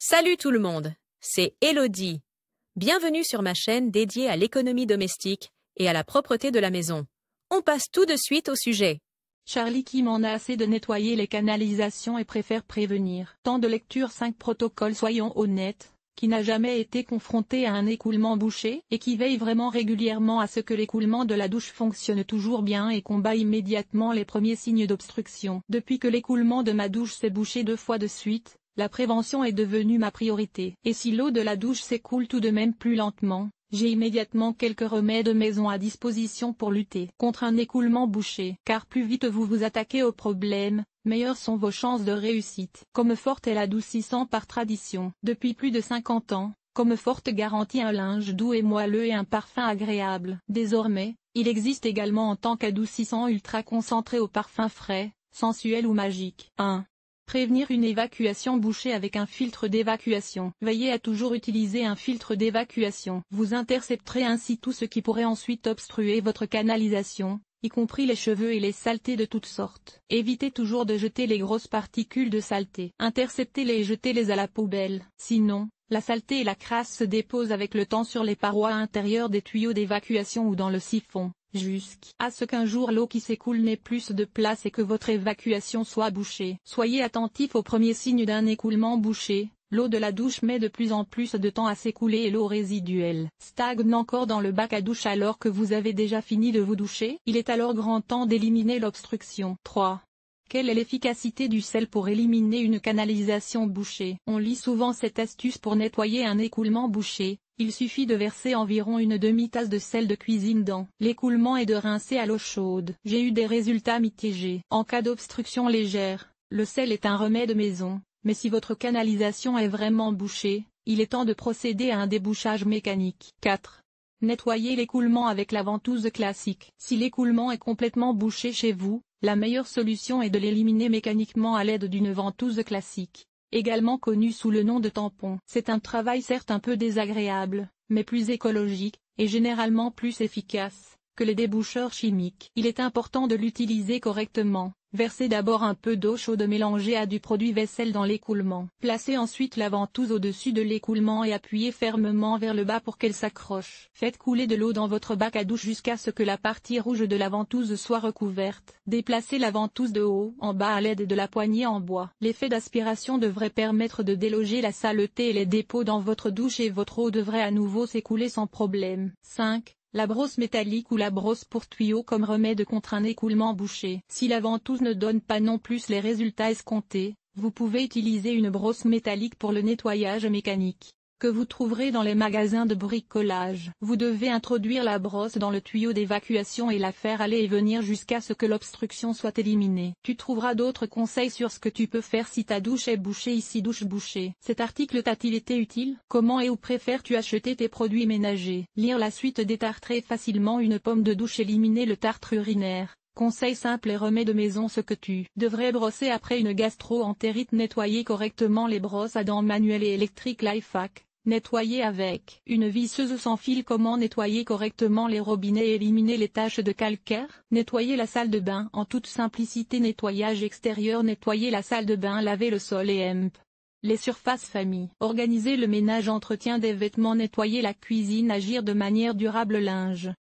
Salut tout le monde, c'est Elodie. Bienvenue sur ma chaîne dédiée à l'économie domestique et à la propreté de la maison. On passe tout de suite au sujet. Charlie Kim en a assez de nettoyer les canalisations et préfère prévenir. Tant de lecture 5 protocoles, soyons honnêtes, qui n'a jamais été confronté à un écoulement bouché et qui veille vraiment régulièrement à ce que l'écoulement de la douche fonctionne toujours bien et combat immédiatement les premiers signes d'obstruction. Depuis que l'écoulement de ma douche s'est bouché 2 fois de suite, la prévention est devenue ma priorité. Et si l'eau de la douche s'écoule tout de même plus lentement, j'ai immédiatement quelques remèdes maison à disposition pour lutter contre un écoulement bouché. Car plus vite vous vous attaquez au problème, meilleures sont vos chances de réussite. Comfort est l'adoucissant par tradition. Depuis plus de 50 ans, Comfort garantit un linge doux et moelleux et un parfum agréable. Désormais, il existe également en tant qu'adoucissant ultra concentré au parfum frais, sensuel ou magique. 1. Prévenir une évacuation bouchée avec un filtre d'évacuation. Veillez à toujours utiliser un filtre d'évacuation. Vous intercepterez ainsi tout ce qui pourrait ensuite obstruer votre canalisation, y compris les cheveux et les saletés de toutes sortes. Évitez toujours de jeter les grosses particules de saleté. Interceptez-les et jetez-les à la poubelle. Sinon, la saleté et la crasse se déposent avec le temps sur les parois intérieures des tuyaux d'évacuation ou dans le siphon, jusqu'à ce qu'un jour l'eau qui s'écoule n'ait plus de place et que votre évacuation soit bouchée. Soyez attentif aux premiers signes d'un écoulement bouché. L'eau de la douche met de plus en plus de temps à s'écouler et l'eau résiduelle stagne encore dans le bac à douche alors que vous avez déjà fini de vous doucher. Il est alors grand temps d'éliminer l'obstruction. 3. Quelle est l'efficacité du sel pour éliminer une canalisation bouchée? On lit souvent cette astuce pour nettoyer un écoulement bouché. Il suffit de verser environ une demi-tasse de sel de cuisine dans l'écoulement et de rincer à l'eau chaude. J'ai eu des résultats mitigés. En cas d'obstruction légère, le sel est un remède maison, mais si votre canalisation est vraiment bouchée, il est temps de procéder à un débouchage mécanique. 4. Nettoyer l'écoulement avec la ventouse classique. Si l'écoulement est complètement bouché chez vous, la meilleure solution est de l'éliminer mécaniquement à l'aide d'une ventouse classique, également connue sous le nom de tampon. C'est un travail certes un peu désagréable, mais plus écologique, et généralement plus efficace, que les déboucheurs chimiques. Il est important de l'utiliser correctement. Versez d'abord un peu d'eau chaude mélangée à du produit vaisselle dans l'écoulement. Placez ensuite la ventouse au-dessus de l'écoulement et appuyez fermement vers le bas pour qu'elle s'accroche. Faites couler de l'eau dans votre bac à douche jusqu'à ce que la partie rouge de la ventouse soit recouverte. Déplacez la ventouse de haut en bas à l'aide de la poignée en bois. L'effet d'aspiration devrait permettre de déloger la saleté et les dépôts dans votre douche et votre eau devrait à nouveau s'écouler sans problème. 5. La brosse métallique ou la brosse pour tuyaux comme remède contre un écoulement bouché. Si la ventouse ne donne pas non plus les résultats escomptés, vous pouvez utiliser une brosse métallique pour le nettoyage mécanique, que vous trouverez dans les magasins de bricolage. Vous devez introduire la brosse dans le tuyau d'évacuation et la faire aller et venir jusqu'à ce que l'obstruction soit éliminée. Tu trouveras d'autres conseils sur ce que tu peux faire si ta douche est bouchée ici. Douche bouchée. Cet article t'a-t-il été utile? Comment et où préfères-tu acheter tes produits ménagers? Lire la suite détartrer facilement une pomme de douche. Éliminer le tartre urinaire. Conseil simple et remède maison. Ce que tu devrais brosser après une gastro-entérite. Nettoyer correctement les brosses à dents manuelles et électriques. Lifehack. Nettoyer avec une visseuse sans fil. Comment nettoyer correctement les robinets et éliminer les taches de calcaire? Nettoyer la salle de bain en toute simplicité. Nettoyage extérieur. Nettoyer la salle de bain. Laver le sol et les surfaces famille. Organiser le ménage. Entretien des vêtements. Nettoyer la cuisine. Agir de manière durable. Linge.